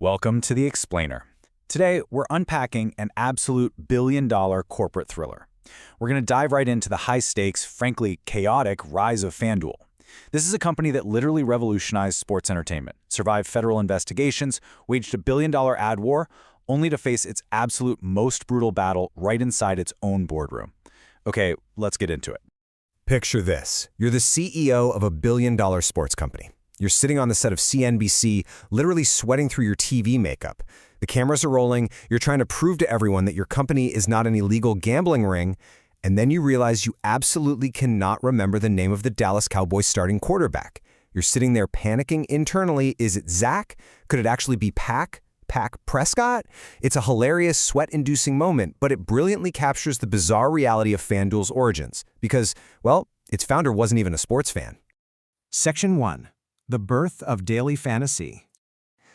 Welcome to The Explainer. Today, we're unpacking an absolute billion-dollar corporate thriller. We're going to dive right into the high-stakes, frankly chaotic rise of FanDuel. This is a company that literally revolutionized sports entertainment, survived federal investigations, waged a billion-dollar ad war, only to face its absolute most brutal battle right inside its own boardroom. Okay, let's get into it. Picture this. You're the CEO of a billion-dollar sports company. You're sitting on the set of CNBC, literally sweating through your TV makeup. The cameras are rolling, you're trying to prove to everyone that your company is not an illegal gambling ring, and then you realize you absolutely cannot remember the name of the Dallas Cowboys starting quarterback. You're sitting there panicking internally. Is it Zach? Could it actually be Pack Prescott? It's a hilarious, sweat-inducing moment, but it brilliantly captures the bizarre reality of FanDuel's origins because, well, its founder wasn't even a sports fan. Section 1. The birth of daily fantasy.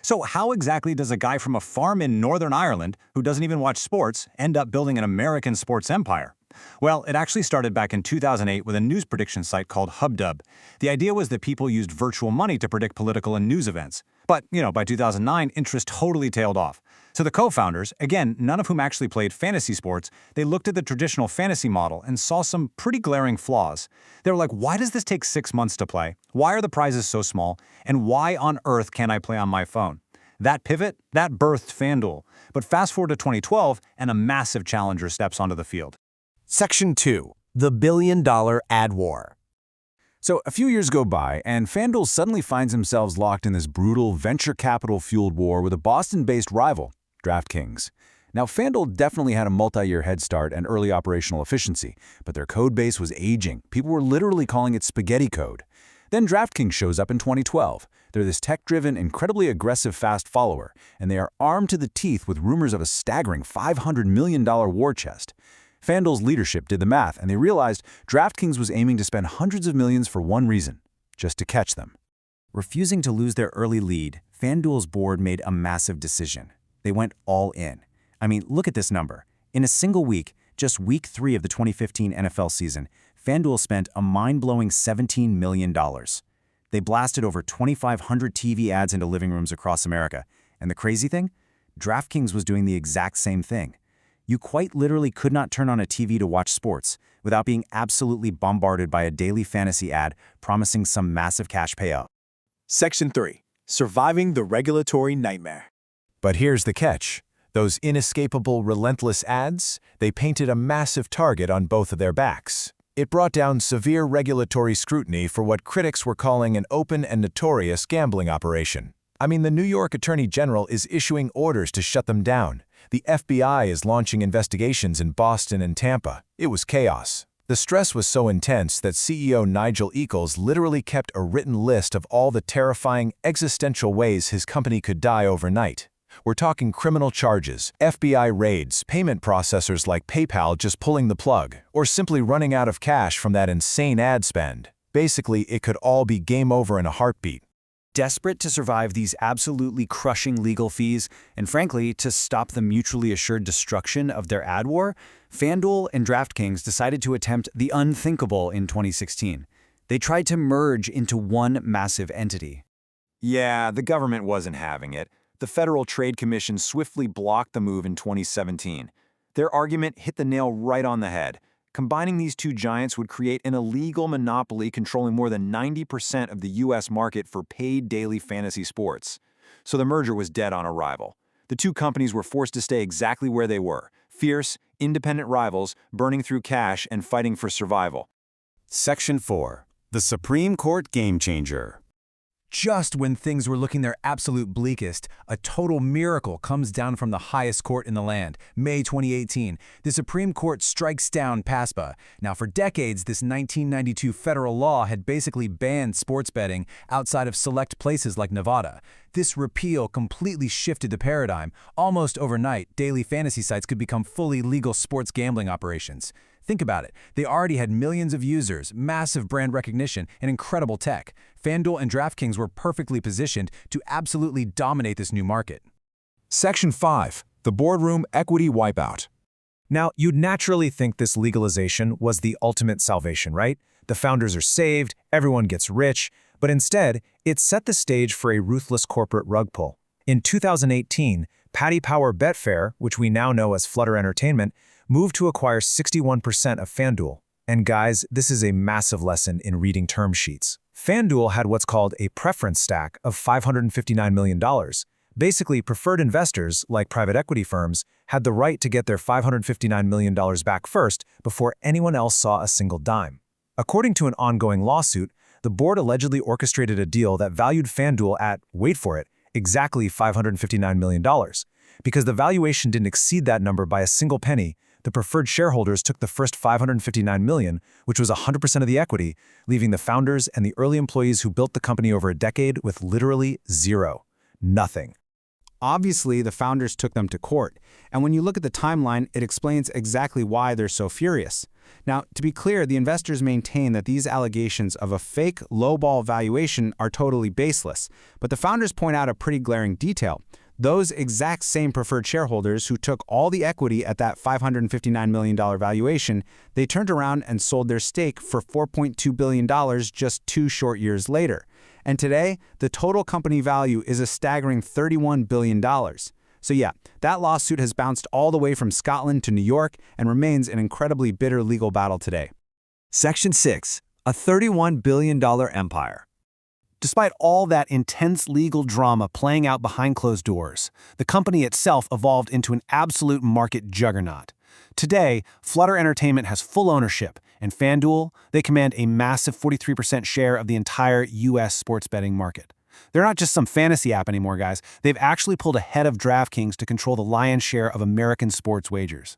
So how exactly does a guy from a farm in Northern Ireland, who doesn't even watch sports, end up building an American sports empire? Well, it actually started back in 2008 with a news prediction site called Hubdub. The idea was that people used virtual money to predict political and news events. But, by 2009, interest totally tailed off. So the co-founders, again, none of whom actually played fantasy sports, they looked at the traditional fantasy model and saw some pretty glaring flaws. They were like, why does this take 6 months to play? Why are the prizes so small? And why on earth can't I play on my phone? That pivot, that birthed FanDuel. But fast forward to 2012, and a massive challenger steps onto the field. Section 2. The billion-dollar ad war. So a few years go by, and FanDuel suddenly finds themselves locked in this brutal, venture capital-fueled war with a Boston-based rival, DraftKings. Now, FanDuel definitely had a multi-year head start and early operational efficiency, but their code base was aging. People were literally calling it spaghetti code. Then DraftKings shows up in 2012. They're this tech-driven, incredibly aggressive fast follower, and they are armed to the teeth with rumors of a staggering $500 million war chest. FanDuel's leadership did the math, and they realized DraftKings was aiming to spend hundreds of millions for one reason, just to catch them. Refusing to lose their early lead, FanDuel's board made a massive decision. They went all in. I mean, look at this number. In a single week, just week 3 of the 2015 NFL season, FanDuel spent a mind-blowing $17 million. They blasted over 2,500 TV ads into living rooms across America. And the crazy thing? DraftKings was doing the exact same thing. You quite literally could not turn on a TV to watch sports without being absolutely bombarded by a daily fantasy ad promising some massive cash payout. Section 3. Surviving the regulatory nightmare. But here's the catch. Those inescapable, relentless ads, they painted a massive target on both of their backs. It brought down severe regulatory scrutiny for what critics were calling an open and notorious gambling operation. I mean, the New York Attorney General is issuing orders to shut them down. The FBI is launching investigations in Boston and Tampa. It was chaos. The stress was so intense that CEO Nigel Eccles literally kept a written list of all the terrifying, existential ways his company could die overnight. We're talking criminal charges, FBI raids, payment processors like PayPal just pulling the plug, or simply running out of cash from that insane ad spend. Basically, it could all be game over in a heartbeat. Desperate to survive these absolutely crushing legal fees, and frankly, to stop the mutually assured destruction of their ad war, FanDuel and DraftKings decided to attempt the unthinkable in 2016. They tried to merge into one massive entity. Yeah, the government wasn't having it. The Federal Trade Commission swiftly blocked the move in 2017. Their argument hit the nail right on the head. Combining these two giants would create an illegal monopoly controlling more than 90% of the U.S. market for paid daily fantasy sports. So the merger was dead on arrival. The two companies were forced to stay exactly where they were, fierce, independent rivals, burning through cash and fighting for survival. Section 4. The Supreme Court Game Changer. Just when things were looking their absolute bleakest, a total miracle comes down from the highest court in the land. May 2018, the Supreme Court strikes down PASPA. Now, for decades, this 1992 federal law had basically banned sports betting outside of select places like Nevada. This repeal completely shifted the paradigm. Almost overnight, daily fantasy sites could become fully legal sports gambling operations. Think about it. They already had millions of users, massive brand recognition, and incredible tech. FanDuel and DraftKings were perfectly positioned to absolutely dominate this new market. Section 5. The boardroom equity wipeout. Now, you'd naturally think this legalization was the ultimate salvation, right? The founders are saved, everyone gets rich, but instead, it set the stage for a ruthless corporate rug pull. In 2018, Paddy Power Betfair, which we now know as Flutter Entertainment, moved to acquire 61% of FanDuel. And guys, this is a massive lesson in reading term sheets. FanDuel had what's called a preference stack of $559 million. Basically, preferred investors, like private equity firms, had the right to get their $559 million back first before anyone else saw a single dime. According to an ongoing lawsuit, the board allegedly orchestrated a deal that valued FanDuel at, wait for it, exactly $559 million. Because the valuation didn't exceed that number by a single penny, the preferred shareholders took the first $559 million, which was 100% of the equity, leaving the founders and the early employees who built the company over a decade with literally zero. Nothing. Obviously, the founders took them to court, and when you look at the timeline, it explains exactly why they're so furious. Now, to be clear, the investors maintain that these allegations of a fake, lowball valuation are totally baseless, but the founders point out a pretty glaring detail. Those exact same preferred shareholders who took all the equity at that $559 million valuation, they turned around and sold their stake for $4.2 billion just 2 short years later. And today, the total company value is a staggering $31 billion. So yeah, that lawsuit has bounced all the way from Scotland to New York and remains an incredibly bitter legal battle today. Section 6. A $31 billion empire. Despite all that intense legal drama playing out behind closed doors, the company itself evolved into an absolute market juggernaut. Today, Flutter Entertainment has full ownership, and FanDuel, they command a massive 43% share of the entire U.S. sports betting market. They're not just some fantasy app anymore, guys. They've actually pulled ahead of DraftKings to control the lion's share of American sports wagers.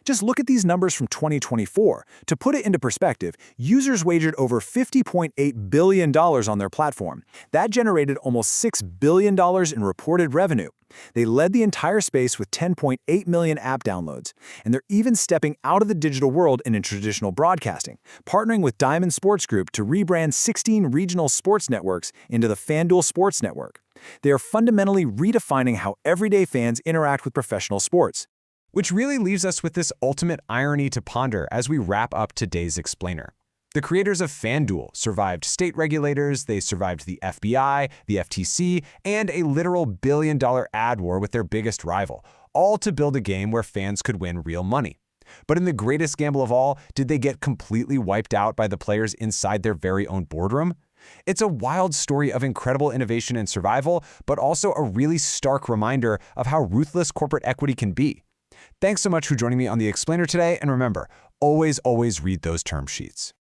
Just look at these numbers from 2024. To put it into perspective, users wagered over $50.8 billion on their platform. That generated almost $6 billion in reported revenue. They led the entire space with 10.8 million app downloads. And they're even stepping out of the digital world and in traditional broadcasting, partnering with Diamond Sports Group to rebrand 16 regional sports networks into the FanDuel Sports Network. They are fundamentally redefining how everyday fans interact with professional sports. Which really leaves us with this ultimate irony to ponder as we wrap up today's explainer. The creators of FanDuel survived state regulators, they survived the FBI, the FTC, and a literal billion-dollar ad war with their biggest rival, all to build a game where fans could win real money. But in the greatest gamble of all, did they get completely wiped out by the players inside their very own boardroom? It's a wild story of incredible innovation and survival, but also a really stark reminder of how ruthless corporate equity can be. Thanks so much for joining me on The Explainer today, and remember, always read those term sheets.